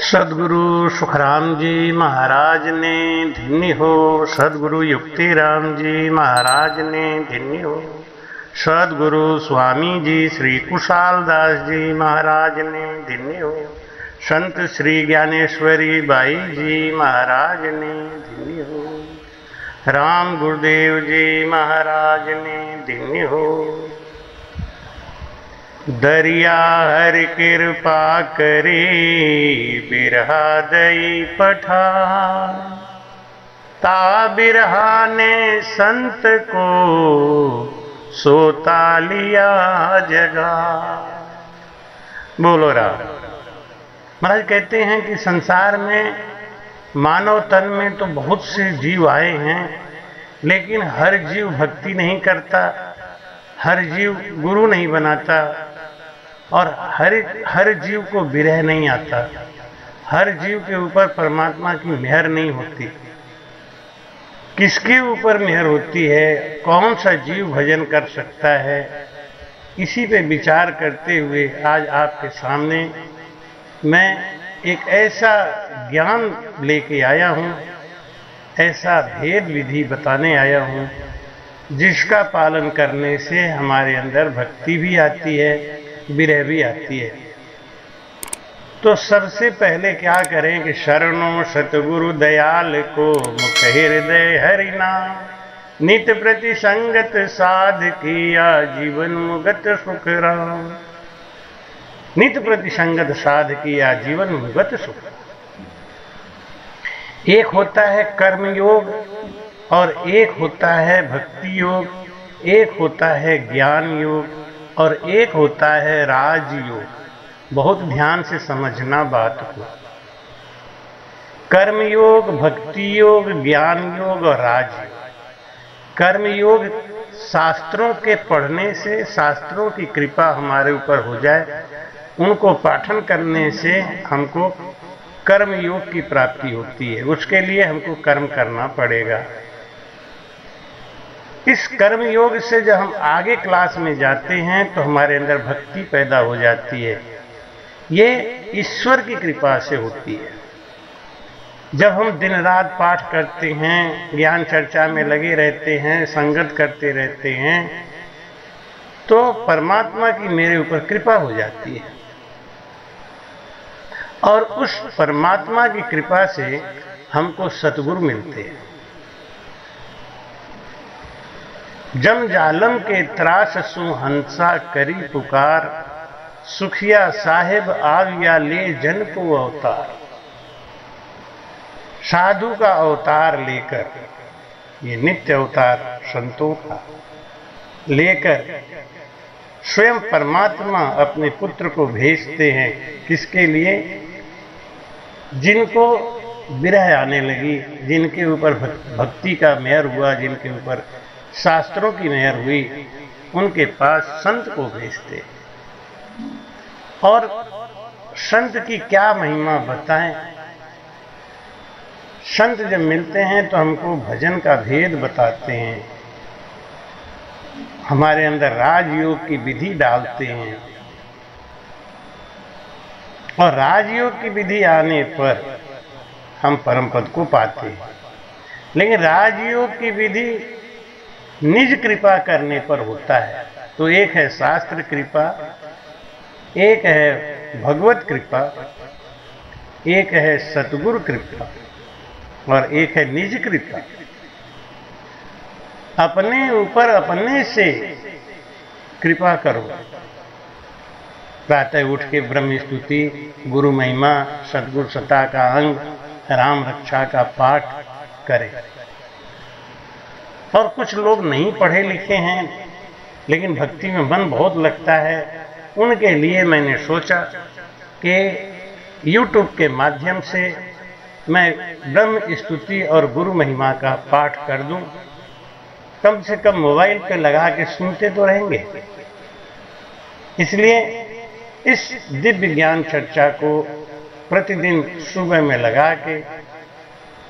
सदगुरु सुखराम जी महाराज ने धन्य हो। सदगुरु युक्तिराम जी महाराज ने धन्य हो। सदगुरु स्वामी जी श्री कुशाल दास जी महाराज ने धन्य हो। संत श्री ज्ञानेश्वरी बाई जी महाराज ने धन्य हो। राम गुरुदेव जी महाराज ने धन्य हो। दरिया हर कृपा करे बिरहा दई पठान, ता बिरहा ने संत को सोता लिया जगा। बोलो राम। महाराज कहते हैं कि संसार में मानव तन में तो बहुत से जीव आए हैं, लेकिन हर जीव भक्ति नहीं करता, हर जीव गुरु नहीं बनाता, और हर जीव को विरह नहीं आता, हर जीव के ऊपर परमात्मा की मेहर नहीं होती। किसके ऊपर मेहर होती है, कौन सा जीव भजन कर सकता है, इसी पे विचार करते हुए आज आपके सामने मैं एक ऐसा ज्ञान लेके आया हूँ, ऐसा भेद विधि बताने आया हूँ जिसका पालन करने से हमारे अंदर भक्ति भी आती है, विरह भी आती है। तो सबसे पहले क्या करें कि शरणों सतगुरु दयाल को मुख हृदय हरिना, नित प्रति संगत साध किया जीवन मुगत सुख राम। नित प्रति संगत साध किया जीवन मुगत सुख। एक होता है कर्म योग और एक होता है भक्ति योग, एक होता है ज्ञान योग और एक होता है राजयोग। बहुत ध्यान से समझना बात को। कर्म योग, भक्ति योग, ज्ञान योग और राजयोग। कर्म योग शास्त्रों के पढ़ने से, शास्त्रों की कृपा हमारे ऊपर हो जाए, उनको पाठन करने से हमको कर्म योग की प्राप्ति होती है। उसके लिए हमको कर्म करना पड़ेगा। इस कर्म योग से जब हम आगे क्लास में जाते हैं तो हमारे अंदर भक्ति पैदा हो जाती है। ये ईश्वर की कृपा से होती है। जब हम दिन रात पाठ करते हैं, ज्ञान चर्चा में लगे रहते हैं, संगत करते रहते हैं, तो परमात्मा की मेरे ऊपर कृपा हो जाती है। और उस परमात्मा की कृपा से हमको सतगुरु मिलते हैं। जम जालम के त्रास सु हंसा करी पुकार, सुखिया साहेब आविया ले जन को अवतार। साधु का अवतार लेकर, ये नित्य अवतार संतों का लेकर स्वयं परमात्मा अपने पुत्र को भेजते हैं। किसके लिए? जिनको विरह आने लगी, जिनके ऊपर भक्ति का मेहर हुआ, जिनके ऊपर शास्त्रों की मेहर हुई, उनके पास संत को भेजते। और संत की क्या महिमा बताएं। संत जब मिलते हैं तो हमको भजन का भेद बताते हैं, हमारे अंदर राजयोग की विधि डालते हैं। और राजयोग की विधि आने पर हम परम पद को पाते हैं। लेकिन राजयोग की विधि निज कृपा करने पर होता है। तो एक है शास्त्र कृपा, एक है भगवत कृपा, एक है सतगुरु कृपा और एक है निज कृपा। अपने ऊपर अपने से कृपा करो। प्रातः उठ के ब्रह्म स्तुति, गुरु महिमा, सतगुरु सता का अंग, राम रक्षा का पाठ करें। और कुछ लोग नहीं पढ़े लिखे हैं लेकिन भक्ति में मन बहुत लगता है, उनके लिए मैंने सोचा कि YouTube के माध्यम से मैं ब्रह्म स्तुति और गुरु महिमा का पाठ कर दूं। कम से कम मोबाइल पे लगा के सुनते तो रहेंगे। इसलिए इस दिव्य ज्ञान चर्चा को प्रतिदिन सुबह में लगा के,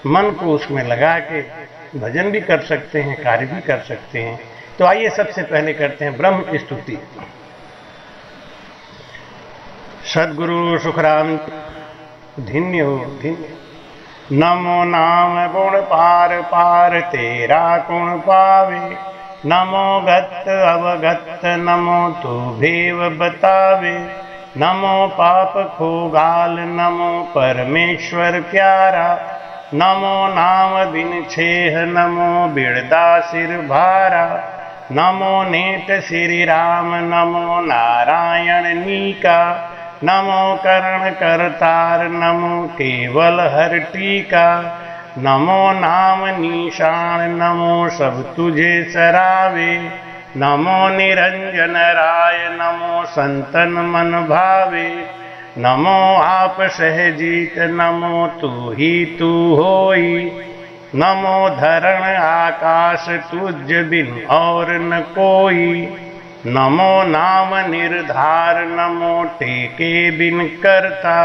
मन को उसमें लगा के भजन भी कर सकते हैं, कार्य भी कर सकते हैं। तो आइए सबसे पहले करते हैं ब्रह्म स्तुति। सदगुरु सुखराम धन्य हो धन्य। नमो नाम गुण पार पार तेरा गुण पावे, नमो गत अवगत नमो तू भेव बतावे, नमो पाप खोगाल नमो परमेश्वर प्यारा, नमो नाम बिन छेह नमो बिरदा सिर भारा, नमो नेत श्री राम नमो नारायण नीका, नमो करण करतार नमो केवल हर टीका, नमो नाम निशान नमो सब तुझे सरावे, नमो निरंजन राय नमो संतन मन भावे, नमो आप सहजीत नमो तू ही तू होई, नमो धरण आकाश तुझ बिन और न कोई, नमो नाम निर्धार नमो टेके बिन करता,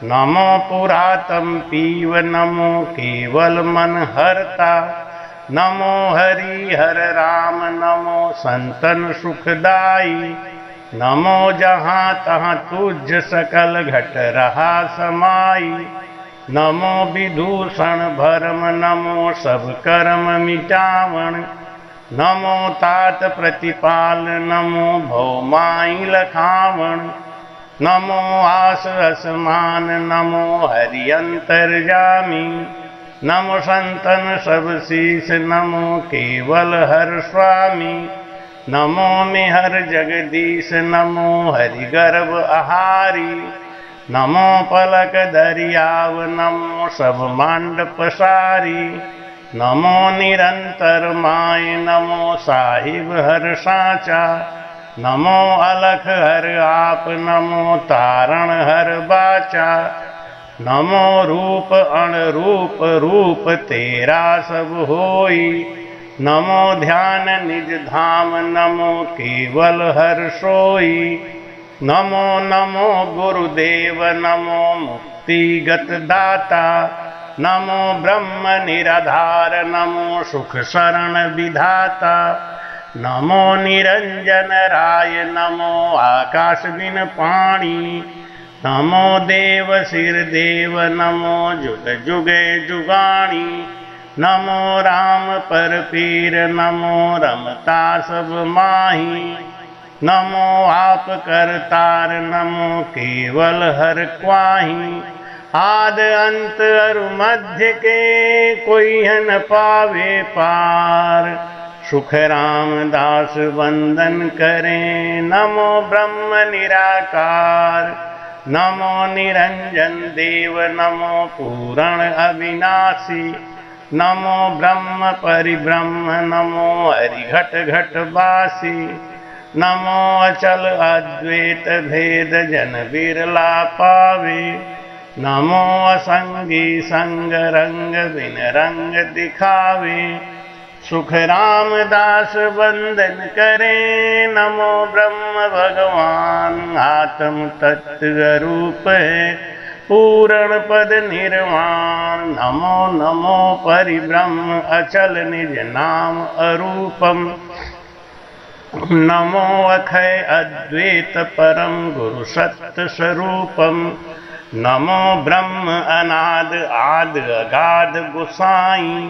नमो पुरातम पीव नमो केवल मन हरता, नमो हरि हर राम नमो संतन सुखदाई, नमो जहाँ तहाँ तुझ सकल घट रहा समाई, नमो विदूषण भरम नमो सब कर्म मिटावण, नमो तात प्रतिपाल नमो भौमाई लखावण, नमो आस असमान नमो हरि अंतर्जामी, नमो संतन सब शीस नमो केवल हर स्वामी, नमो मिहर जगदीश नमो हरि गर्भ आहारी, नमो पलक दरियाव नमो सब मांड पसारी, नमो निरंतर माय नमो साहिब हर साचा, नमो अलख हर आप नमो तारण हर बाचा, नमो रूप अणरूप रूप तेरा सब होई, नमो ध्यान निज धाम नमो केवल हर सोई, नमो नमो गुरुदेव नमो मुक्ति गत दाता, नमो ब्रह्म निराधार नमो सुख शरण विधाता, नमो निरंजन राय नमो आकाश बिन पाणी, नमो देव सिर देव नमो जुग जुगे जुगाणी, नमो राम पर पीर नमो रमता सब माही, नमो आप करतार नमो केवल हर क्वाही, आद अंत अरु मध्य के कोई न पावे पार, सुख रामदास वंदन करें नमो ब्रह्म निराकार, नमो निरंजन देव नमो पूरण अविनाशी, नमो ब्रह्म परिब्रह्म नमो हरिघट घट वासी, नमो अचल अद्वैत भेद जन बिरला पावे, नमो असंगी संग रंग बिन रंग दिखावे, सुख रामदास वंदन करें नमो ब्रह्म भगवान, आत्म तत्व रूप है पूर्ण पद निर्वाण, नमो नमो परिब्रह्म अचल निज नाम अरूपम, नमो अखय अद्वैत परम गुरु सत्य स्वरूपम, नमो ब्रह्म अनाद आद अगाध गुसाई,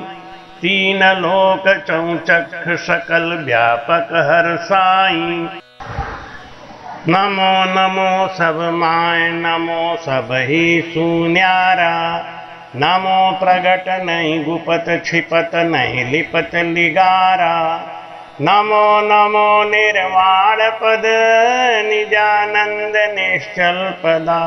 तीन लोक चौचख सकल व्यापक हर साई, नमो नमो सब माय नमो सब ही सुन्यारा, नमो प्रगट नहीं गुपत छिपत नहीं लिपत लिगारा, नमो नमो निर्वाण पद निजानंद निश्चल पदा,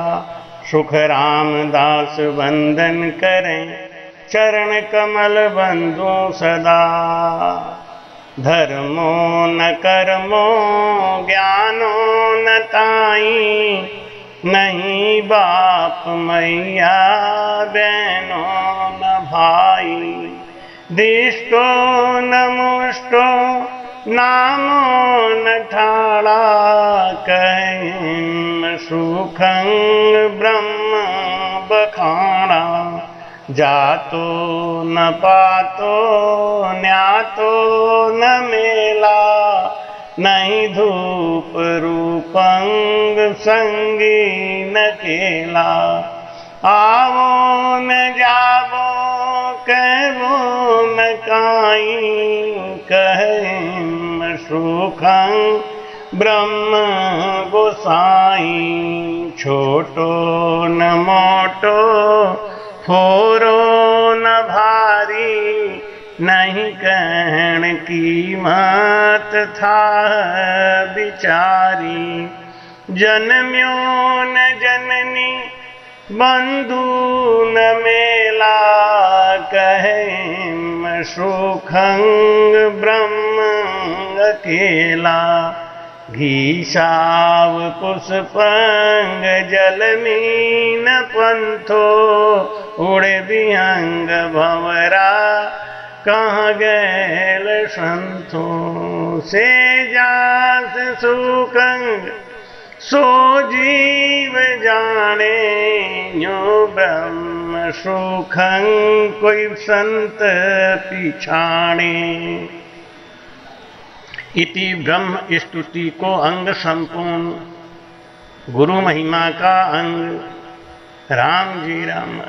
सुख रामदास वंदन करें चरण कमल बंधु सदा, धर्मो न कर्मो ज्ञानो न ताई, नहीं बाप मैया बहनों न भाई, दिष्टो न मुष्टो नामो न ठाड़ा, कहीं सुखंग ब्रह्म बखाना, जातो न पातो न्यातो न मेला, नहीं धूप रूपंग संगी न केला, आवो न जावो कहवो न काई, कहें सुखं ब्रह्म गोसाई। छोटो न मोटो फोरो न भारी, नहीं कहण की मत था बिचारी। जन्म्यो न जननी बंधु न मेला, कहें सुखंग ब्रह्म अकेला। घी साव पुष्पंग जल मीन पंथो, उड़े विहंग भंवरा कहाँ गैल संतो। से जास सुखंग सो जीव जाने, यो ब्रह्म सुखंग कोई संत पिछाणे। इति ब्रह्म स्तुति को अंग संपूर्ण, गुरु महिमा का अंग राम जी राम।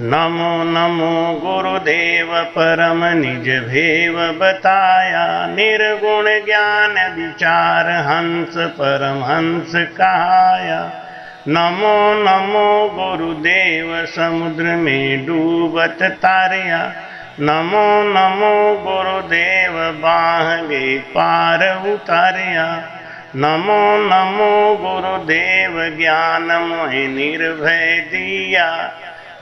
नमो नमो गुरुदेव परम निज भेव बताया, निर्गुण ज्ञान विचार हंस परमहंस कहाया। नमो नमो गुरुदेव समुद्र में डूबत तारया, नमो नमो गुरुदेव बांगे पार उतारया। नमो नमो गुरुदेव ज्ञान मोहि निर्भय दिया,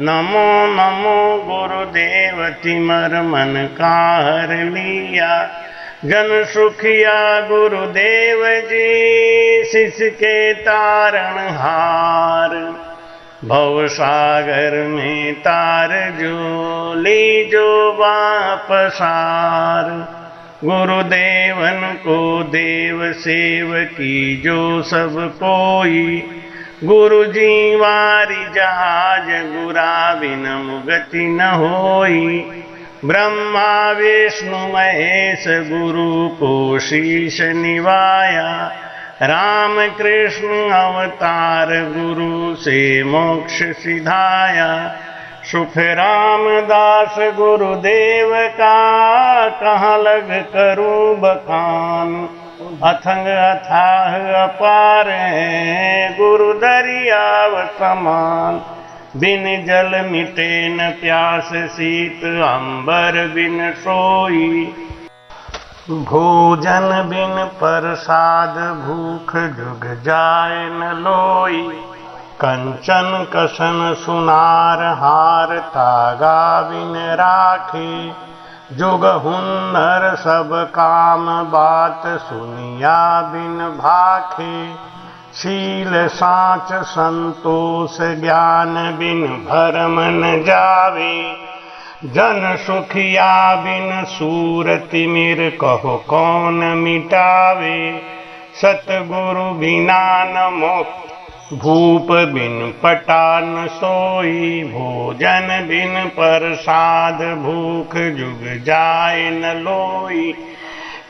नमो नमो गुरुदेव तिमर मन का हर लिया। जन सुखिया गुरुदेव जी शिष्य के तारण हार, भव सागर में तार जो ली जो वापसार। गुरुदेवन को देव सेव की जो सब कोई, गुरु जी वारी जहाज गुरा बिन मुगति न होई। ब्रह्मा विष्णु महेश गुरु को शीश निवाया, राम कृष्ण अवतार गुरु से मोक्ष सिधाया। सुख रामदास गुरुदेव का कहाँ लग करूं बखान, अथंग अथाह अपार है गुरु दरियाव समान। बिन जल मिटे न प्यास शीत अंबर बिन सोई, भोजन बिन प्रसाद भूख जुग जाए न लोई। कंचन कसन सुनार हार तागा बिन राखे, जुग हुन्नर सब काम बात सुनिया बिन भाखे। शील साच संतोष ज्ञान बिन भरम न जावे, जन सुखिया बिन सूर तिमिर कहो कौन मिटावे। सतगुरु बिना न मोक्ष भूप बिन पटान सोई, भोजन बिन प्रसाद भूख जुग जाए न लोई।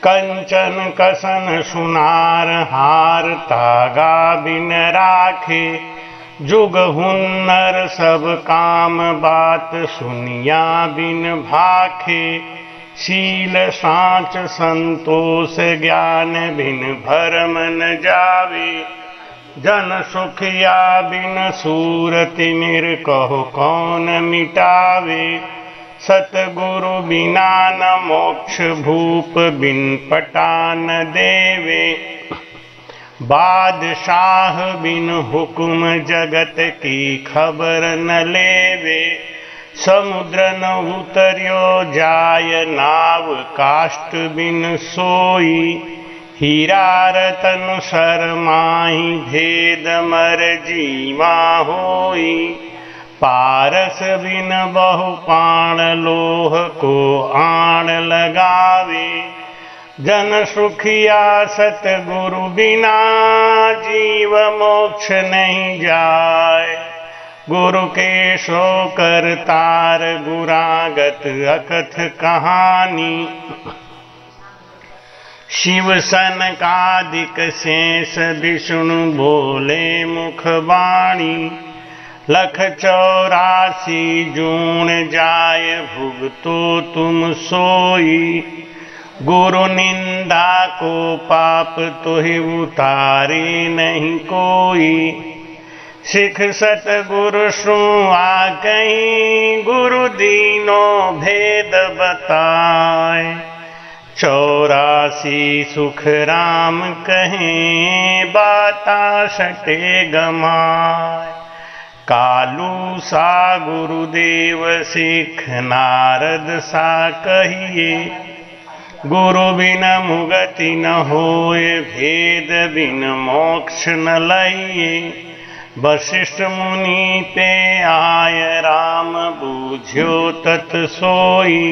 कंचन कसन सुनार हार तागा बिन राखे, जुग हुन्नर सब काम बात सुनिया बिन भाखे। शील साच संतोष ज्ञान बिन भरम न जावे, जन सुखिया बिन सूर तिमिर कहो कौन मिटावे। सतगुरु बिना न मोक्ष भूप बिन पटान देवे, बादशाह बिन हुक्म जगत की खबर न लेवे। समुद्र न उतर्यो जाय नाव काष्ठ बिन सोई, हीरा रतन शरमाही भेद मर जीवा होई। पारस बिन बहु पाण लोह को आण लगावे, जन सुखिया सतगुरु बिना जीव मोक्ष नहीं जाय। गुरु के सो कर तार गुरागत अकथ कहानी, शिव सनकादिक शेष विष्णु बोले मुख वाणी। लख 84 जून जाय भुगतो तुम सोई। गुरु निंदा को पाप तुहि उतारे नहीं कोई। सिख सतगुरु सु आकहीं गुरु दीनो भेद बताए। 84 सुख राम कहें बाता सटे गमाए। कालू सा गुरुदेव सिख नारद सा कहिए। गुरु बिन मुगति न होए भेद बिन मोक्ष न लइए। वशिष्ठ मुनि पे आय राम बूझ्यो तत सोई।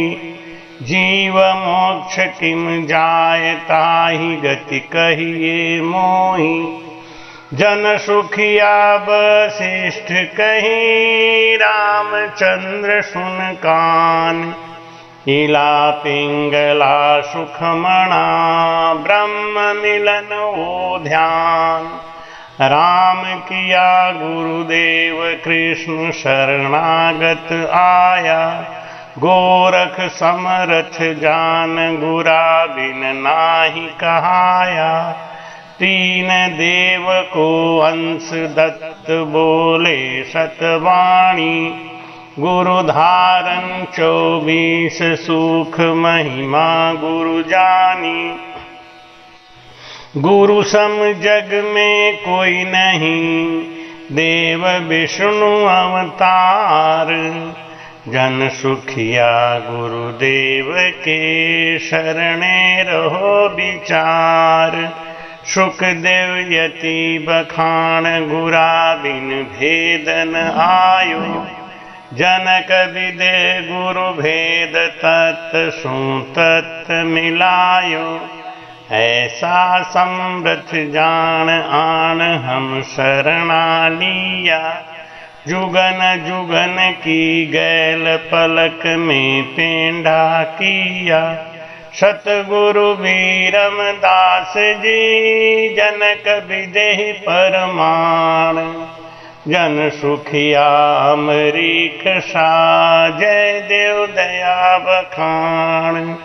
जीव मोक्ष किम जाय ताहि गति कहिए मोहि। जन सुखिया वशिष्ठ कहीं रामचंद्र सुन कान। इला पिंगला सुखमणा ब्रह्म मिलन वो ध्यान। राम किया गुरुदेव कृष्ण शरणागत आया। गोरख समरथ जान गुरा बिन नाहि कहाया। 3 देव को अंश दत्त बोले सतवाणी। गुरु धारण 24 सुख महिमा गुरु जानी। गुरु सम जग में कोई नहीं देव विष्णु अवतार। जन सुखिया गुरुदेव के शरणे रहो विचार। सुखदेव यति बखान गुरा बिन भेदन आयो। जनक विदे गुरु भेद तत् सु तत् मिलायो। ऐसा समृथ जान आन हम शरणा लिया। जुगन जुगन की गैल पलक में पेंढा किया। सतगुरु वीरम दास जी जनक विदेह परमाण। जन सुखिया अमरीक सा जय देव दया बखान।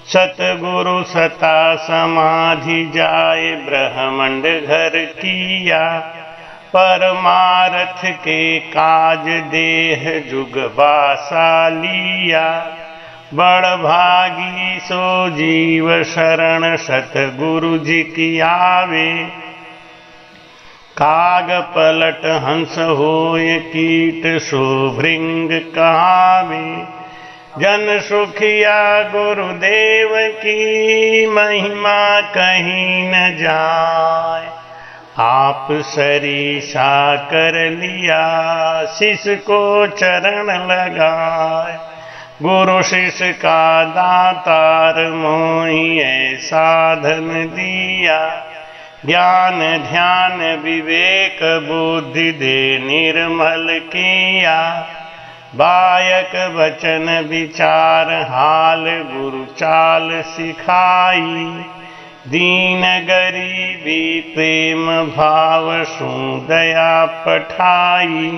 सतगुरु सता समाधि जाय ब्रह्मंड घर किया। परमारथ के काज देह जुग बासा लिया। बड़ भागी सो जीव शरण सतगुरु जी की आवे। काग पलट हंस होय कीट सो भृंग कहावे। जन सुखिया गुरुदेव की महिमा कहीं न जाय। आप सरीसा कर लिया शिष को चरण लगाए। गुरु शिष्य का दातार मोहि ऐसा धन दिया। ज्ञान ध्यान विवेक बुद्धि दे निर्मल किया। बायक वचन विचार हाल गुरु चाल सिखाई। दीन गरीबी प्रेम भाव सु दया पठाई।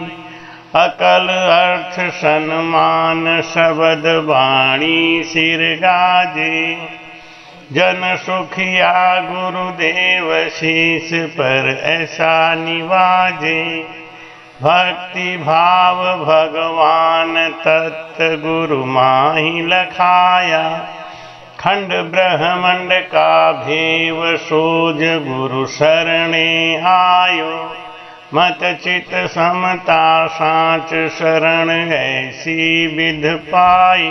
अकल अर्थ सन्मान शब्द वाणी सिर गाजे। जन सुखिया गुरुदेव शीस पर ऐसा निवाजे। भक्ति भाव भगवान तत्त गुरु माहि लखाया। खंड ब्रह्मंड का भेव सोज गुरु शरणे आयो। मत चित समता साच शरण ऐसी विध पाई।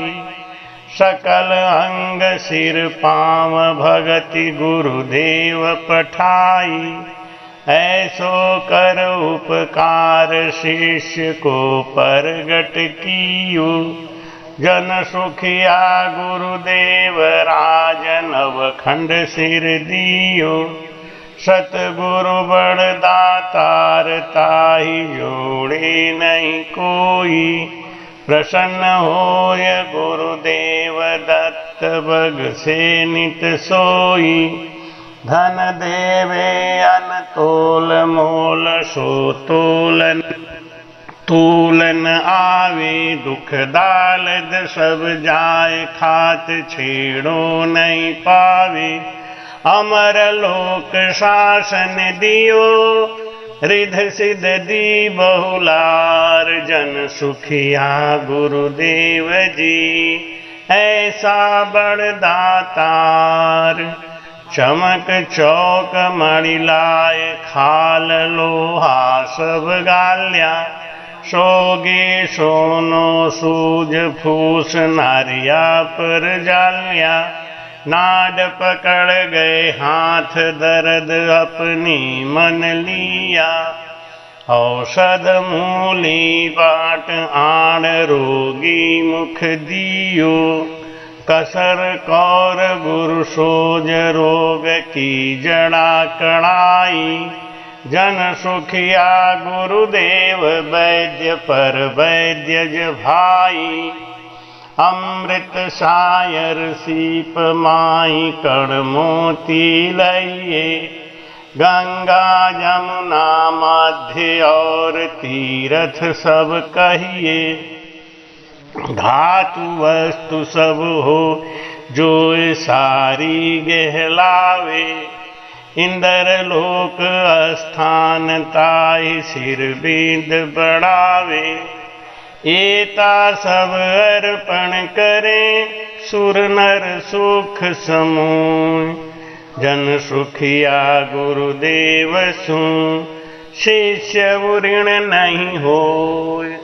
सकल अंग सिर पाँव भगति गुरुदेव पठाई। ऐसो कर उपकार शिष्य को परगट कियो। जन सुखिया गुरुदेव राजनव खंड सिर दियो। सतगुरु बड़ दातार ताहि जोड़े नहीं कोई। प्रसन्न होय गुरुदेव दत्त बग से नित सोई। धन देवे अनतोल मोल सो तोलन तूलन आवे दुख दालद सब जाए, खात छेड़ो नहीं पावे। अमर लोक शासन दियो, रिध सिद्ध दी बहुलार। जन सुखिया गुरुदेव जी, ऐसा बड़दातार। चमक चौक मणि लाए, खाल लोहा सब गाल्या। सोगे सोनो सूज फूस, नारिया पर जालिया। नाड पकड़ गए हाथ, दर्द अपनी मन लिया। औषध मूली बाट आण, रोगी मुख दियो। कसर कौर गुरु सोज, रोग की जड़ा कड़ाई। जन सुखिया गुरुदेव, वैद्य पर वैद्य भाई। अमृत सायर सीप माई, कण मोती लइए। गंगा यमुना मध्य और तीर्थ सब कहिए। धातु वस्तु सब हो, जो सारी गहलावे। इंद्र लोक स्थान ताहि, सिर बिंद बढ़ावे। एता सब अर्पण करें, सुर नर सुख समूह। जन सुखिया गुरुदेव सु, शिष्य ऋण नहीं होय।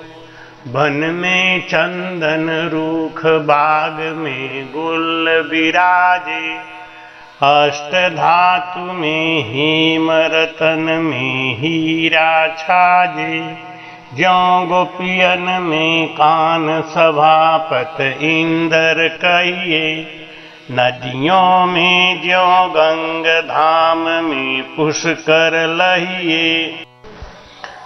वन में चंदन रूख, बाग में गुल विराजे। अष्ट धातु में हेम, रतन में हीरा छाजे। ज्यों गोपियन में कान, सभापत इंद्र कहिए। नदियों में ज्यों गंग, धाम में पुष्कर लहिए।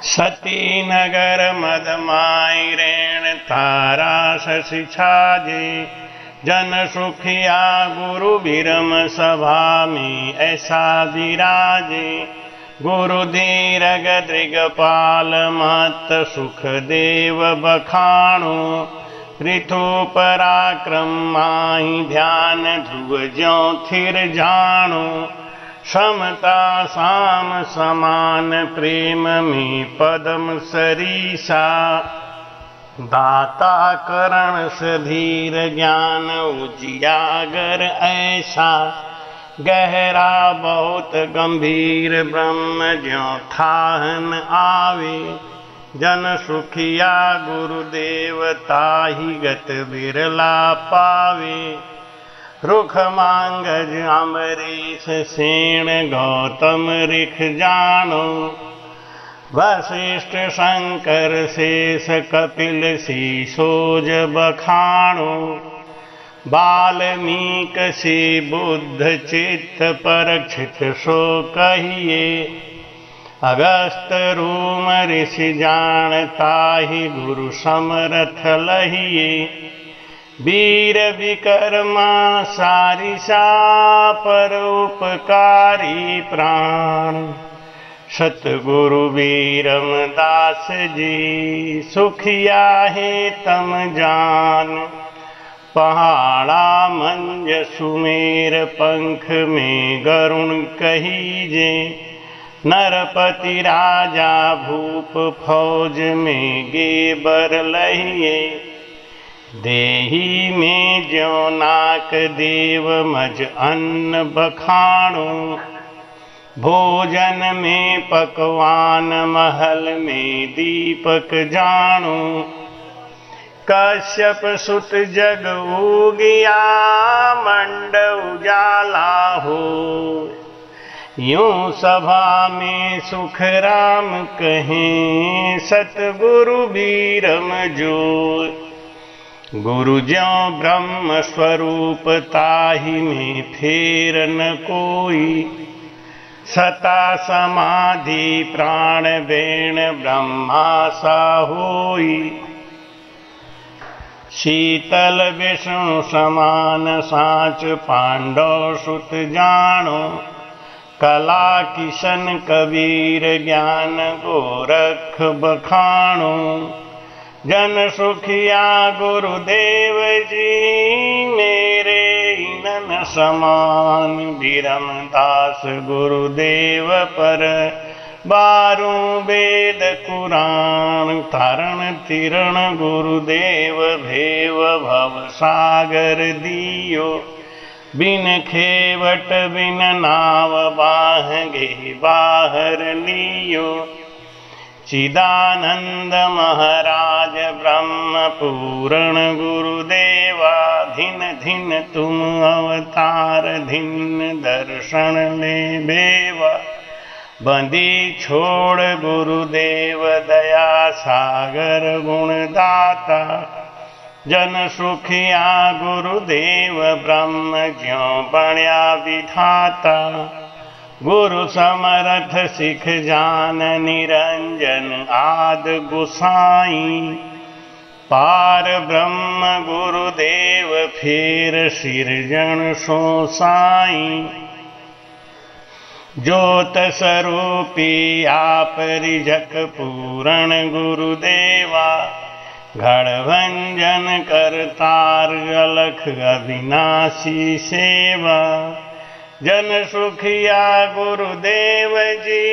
सती नगर मदमाई, रेण तारा शशि छाजे। जन सुखिया गुरु विरम, सभा में ऐसा विराजे। गुरु दीरग दृगपाल, मत सुख देव बखाणो। ऋतु पराक्रम माहि, ध्यान ध्रुव ज्यों थिर जाणो। समता साम समान, प्रेम में पदम सरीसा। दाता करण से धीर, ज्ञान उजियागर ऐसा। गहरा बहुत गंभीर, ब्रह्म ज्यों थाहन आवे। जन सुखिया गुरुदेव, ताहि गत बिरला पावे। रुख मांगज अमरीश, सेण गौतम रिख जानो। वशिष्ठ शंकर शेष, कपिल शीशोज बखाणो। बाल्मीक से बुद्ध चित्त, परीक्षित सो कहिए। अगस्त रूम ऋषि जान, ताहि गुरु समरथ लहिए। वीर विकर्मा सारिसा, पर उपकारी प्राण। सतगुरु वीरम दास जी, सुखिया है तम जान। पहाड़ा मंज सुमेर, पंख में गरुण कहीजे। नरपति राजा भूप, फौज में गेबर लहिए। देही में ज्यों नाक देव, मज अन्न बखाणो। भोजन में पकवान, महल में दीपक जाणो। कश्यप सुत जग उगिया, मंड उजाला हो। यूं सभा में सुख राम कहें, सतगुरु वीरम जो। गुरु ज्यों ब्रह्म स्वरूप, ताहि में फेर न कोई। सता समाधि प्राण बेण, ब्रह्मा सा होई। शीतल विष्णु समान, साच पांडव सुत जानो। कला किशन कबीर ज्ञान गोरख बखाणो, जन सुखिया गुरुदेव जी मेरे इनन समान। बिरम दास गुरुदेव पर बारू वेद कुरान, तारण तिरण गुरुदेव भेव भव सागर दियो। बिन खेवट बिन नाव बाहगे बाहर लियो। चिदानंद महाराज ब्रह्म पूरण गुरुदेवा, धिन धिन तुम अवतार धिन दर्शन ले बेवा। बंदी छोड़ गुरुदेव दया सागर गुणदाता, जन सुखिया गुरुदेव ब्रह्म ज्यों बण्या विधाता। गुरु समर्थ सिख जान निरंजन आद गुसाई, पार ब्रह्म गुरुदेव फिर सिरजन सो साई। ज्योत स्वरूपी आप रिझक पूरण गुरुदेवा, घड़भंजन करतार अलख अविनाशी सेवा। जन सुखिया गुरुदेव जी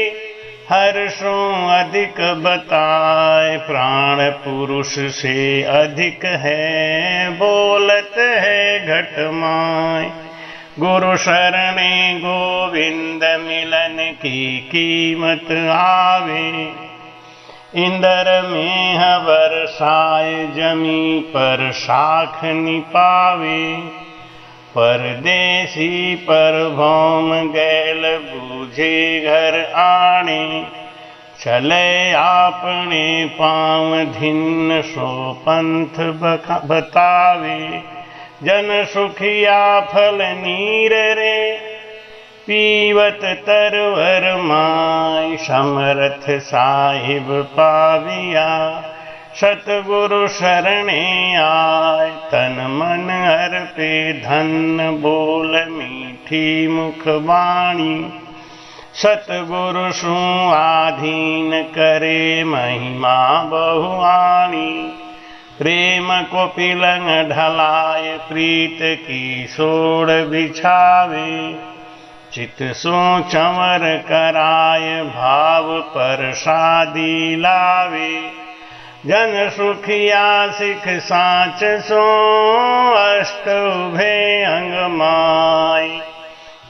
हर्षों अधिक बताए, प्राण पुरुष से अधिक है बोलत है घट माय। गुरु शरणे गोविंद मिलन की कीमत आवे, इंद्र में बरसाए जमी पर शाख निपावे। परदेसी पर भौम गैल बूझे घर आने, चले आपने पाँव धिन सो पंथ बतावे। जन सुखिया फल नीर रे पीवत तरवर माय, समरथ साहिब पाविया सतगुरु शरणे आय। तन मन अर्पे धन बोल मीठी मुख वाणी, सतगुरु सु आधीन करे महिमा बहुआनी। प्रेम को पिलंग ढलाए प्रीत की सोड़ बिछावे, चित सो चंवर कराय भाव पर शादी लावे। जन सुखिया सिख साच सो अष्ट उभे अंग माय,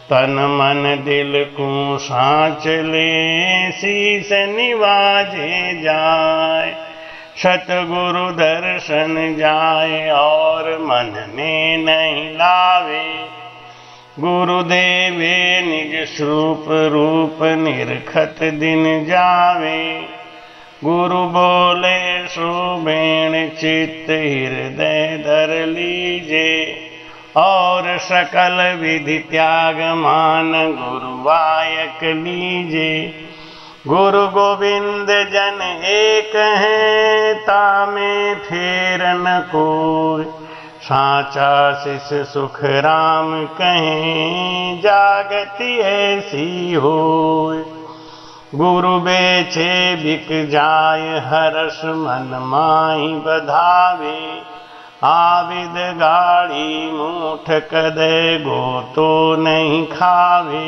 तन मन दिल को साच ले शीस निवाजे जाय। सतगुरु दर्शन जाए और मन में नहीं लावे, गुरुदेवे निज स्वरूप रूप निरखत दिन जावे। गुरु बोले सुबेण चित्त हृदय धर लीजे, और सकल विधि त्याग मान गुरुवायक लीजे। गुरु गोविंद जन एक है तामे फेर न कोई, साचा शिष सुख राम कहें जागति ऐसी होय। गुरु बेचे बिक जाय हर्ष मन माही बधावे, आविद गाड़ी मूठ कदे गो तो नहीं खावे।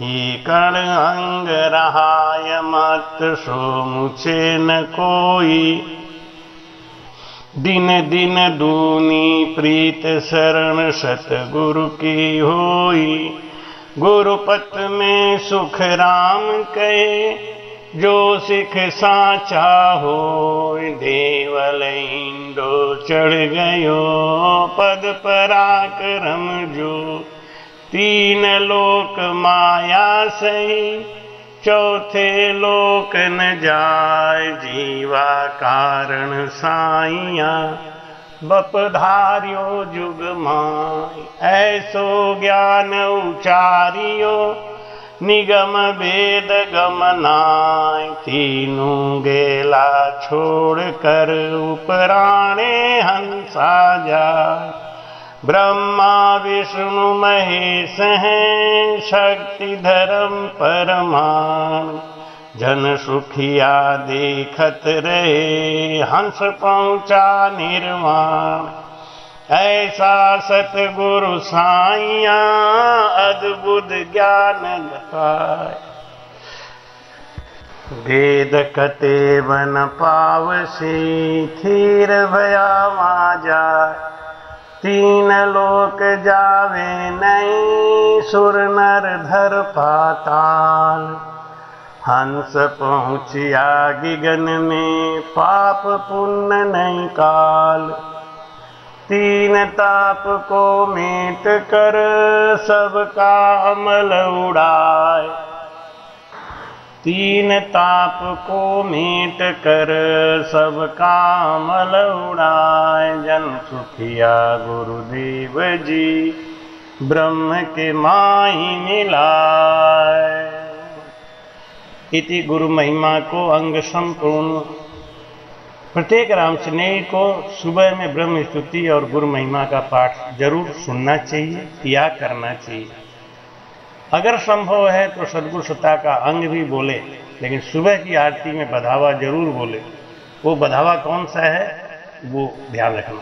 ये कण अंग रहाय मत सो मुझे न कोई, दिन दिन दूनी प्रीत शरण सतगुरु की होई। गुरुपत में सुख राम कहे, जो सिख साचा होय। देवल इंदो चढ़ गयो पद पराक्रम जो, तीन लोक माया सही चौथे लोक न जाय। जीवा कारण साइया बपधार्यो जुग माय, ऐसो ज्ञान उचारियो निगम वेद गमनाय। तीनों गेला छोड़ कर उपराणे हंसा जाय, ब्रह्मा विष्णु महेश हैं, शक्ति धर्म परमान। जन सुखिया देखत रहे, हंस पहुँचा निर्वाण। ऐसा सतगुरु साइया, अद्भुत ज्ञान पाए। वेद कते बन पावसी, थीर भया माजा। तीन लोक जावे नहीं, सुर नर धर पाताल। हंस पहुँचिया गगन में, पाप पुण्य नहीं काल। तीन ताप को मीट कर, सबका अमल उड़ाए। तीन ताप को मीट कर, सबका अमल उड़ाए। जन सुखिया गुरुदेव जी, ब्रह्म के माही मिलाए। इति गुरु महिमा को अंग संपूर्ण। प्रत्येक राम स्नेही को सुबह में ब्रह्म स्तुति और गुरु महिमा का पाठ जरूर सुनना चाहिए या करना चाहिए। अगर संभव है तो सद्गुरु सत्ता का अंग भी बोले, लेकिन सुबह की आरती में बधावा जरूर बोले। वो बधावा कौन सा है वो ध्यान रखना।